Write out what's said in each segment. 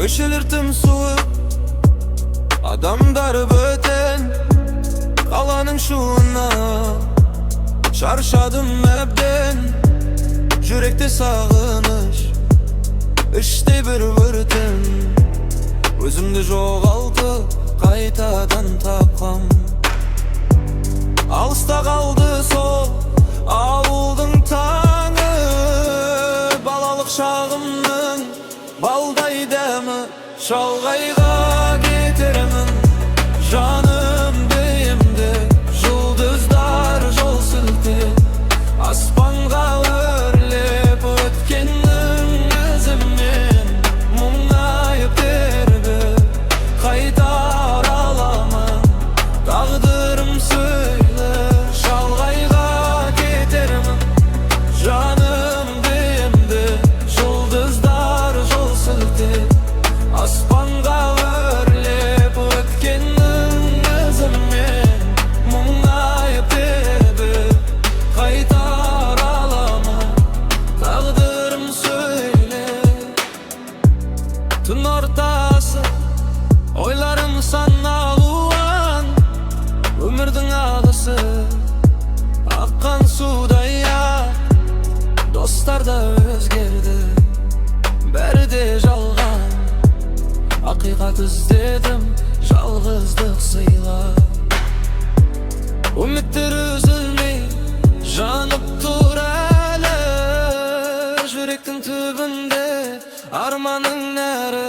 Köşeler tımsuğu, adamlar böten, kalanın şuuna şarşadım ebden. Yürekte sağınış, işte bir vırtın, özümde жоғалды, qaytadan tapqam. Alısta kaldı sol avulдың tаңы, балалық шағымның балдай дәмі. Шалғайға кетермін жаным бейімді, жұлдыздар жол сілтеп аспанға өрлеп өткеннің ізімен мұңайып берді. Қайтар аламын тағдырым сөйле. Шалғайға кетермін жаным бейімді, жұлдыздар жол сілтеп аспанға өрлеп өткеннің ізімен мұңайып берді. Қайтар аламын тағдырым сөйле. Түн ортасы ойларым сан алуан, өмірдің ағысы аққан судай ақ. Достар да өзгерді, бәрі де жалған. Ақиқат іздедім, жалғыздық сыйлап. Үміттер үзілмей жанып тұр әлі, жүректің түбінде арманың нәрі.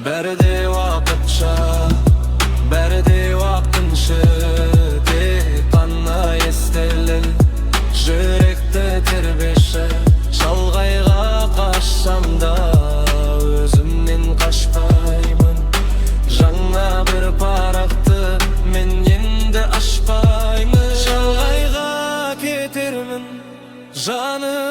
Бәрі де уақытша, бәрі де уақытыншы, тек қана естелік жүректі тербеші. Шалғайға қашсам да өзімнен қашпаймын, жаңа бір парақты мен енді ашпаймын. Шалғайға кетермін жаным